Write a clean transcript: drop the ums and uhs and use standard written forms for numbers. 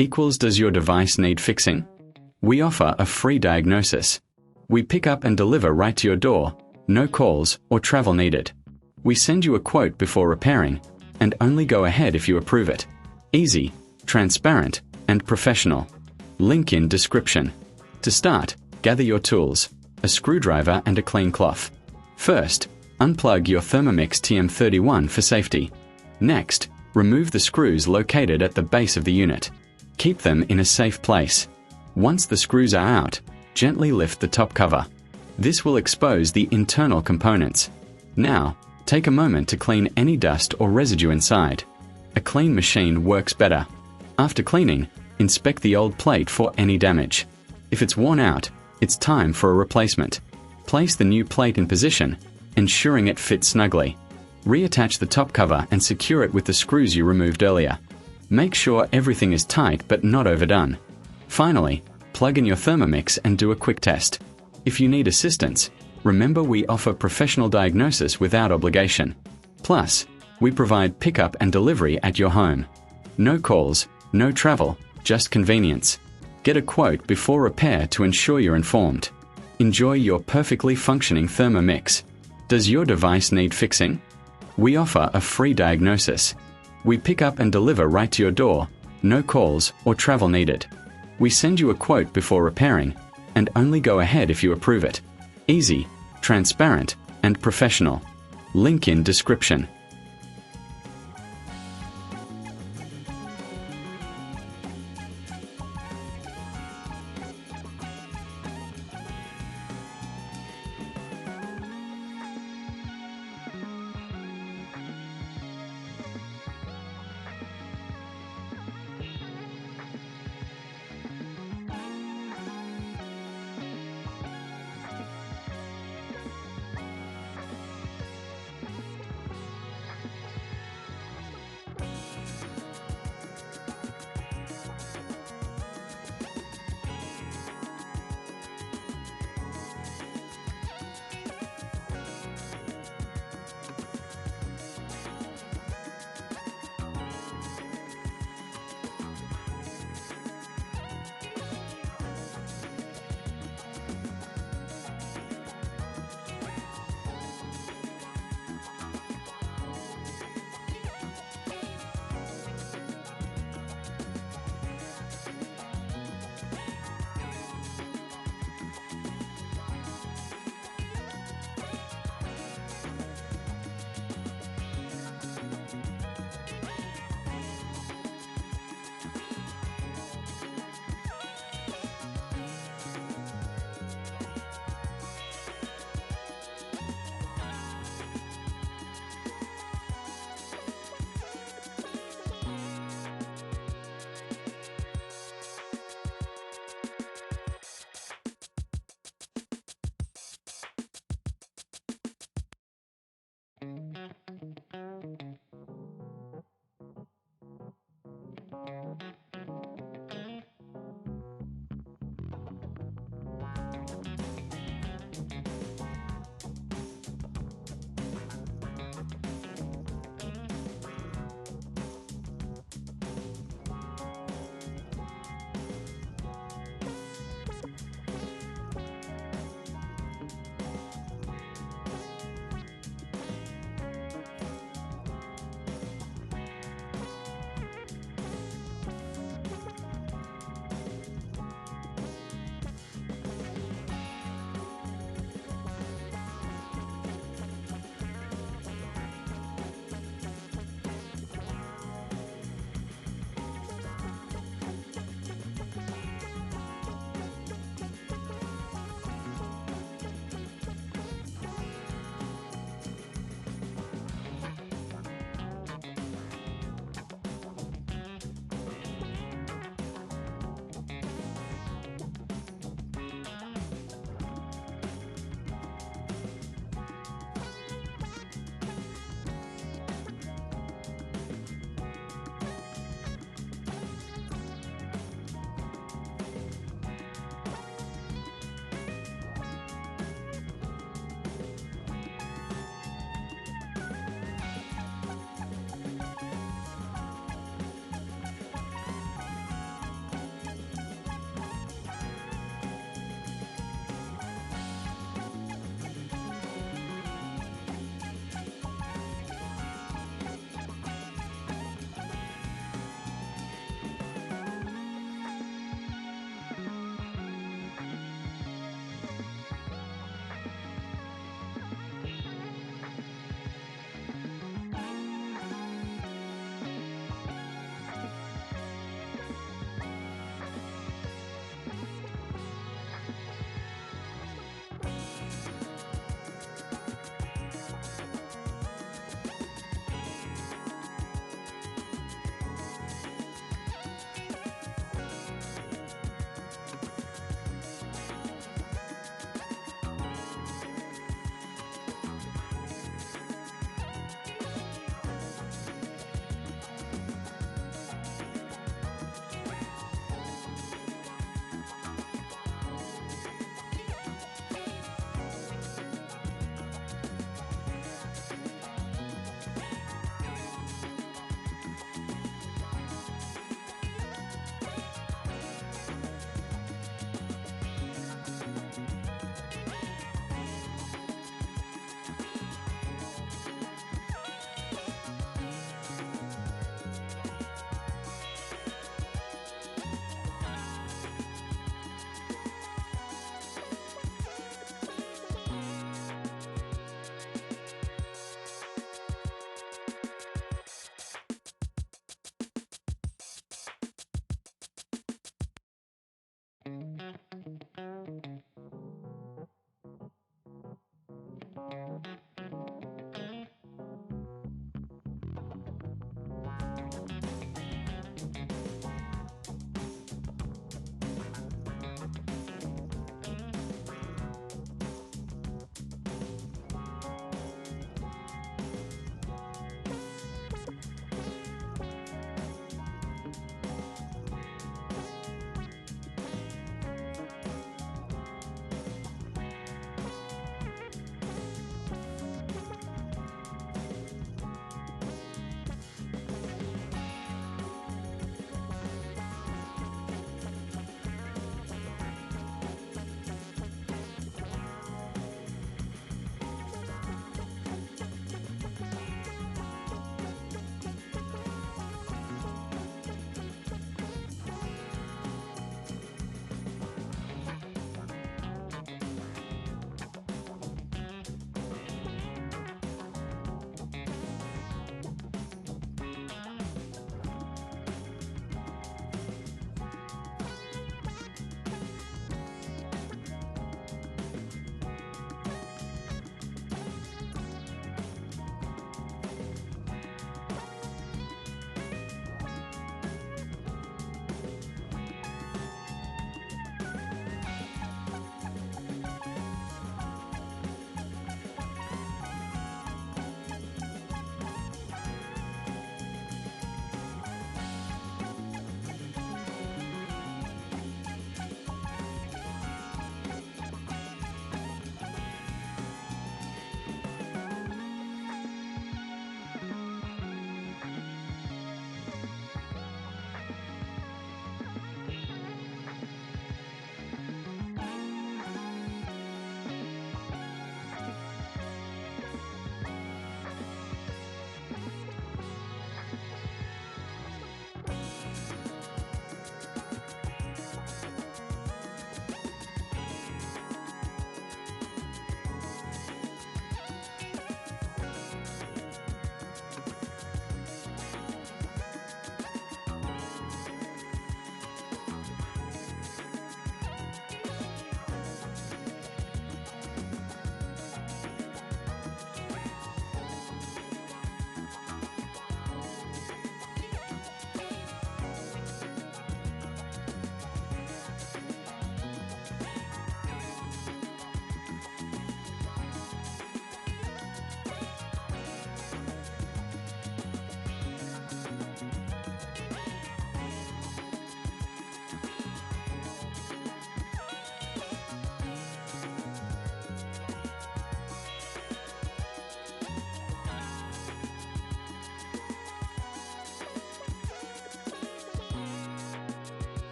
equals does your device need fixing? We offer a free diagnosis. We pick up and deliver right to your door, no calls or travel needed. We send you a quote before repairing, and only go ahead if you approve it. Easy, transparent, and professional. Link in description. To start, gather your tools, a screwdriver and a clean cloth. First, unplug your Thermomix TM31 for safety. Next, remove the screws located at the base of the unit. Keep them in a safe place. Once the screws are out, gently lift the top cover. This will expose the internal components. Now, take a moment to clean any dust or residue inside. A clean machine works better. After cleaning, inspect the old plate for any damage. If it's worn out, it's time for a replacement. Place the new plate in position, ensuring it fits snugly. Reattach the top cover and secure it with the screws you removed earlier. Make sure everything is tight but not overdone. Finally, plug in your Thermomix and do a quick test. If you need assistance, remember we offer professional diagnosis without obligation. Plus, we provide pickup and delivery at your home. No calls, no travel, just convenience. Get a quote before repair to ensure you're informed. Enjoy your perfectly functioning Thermomix. Does your device need fixing? We offer a free diagnosis. We pick up and deliver right to your door, no calls or travel needed. We send you a quote before repairing, and only go ahead if you approve it. Easy, transparent, and professional. Link in description.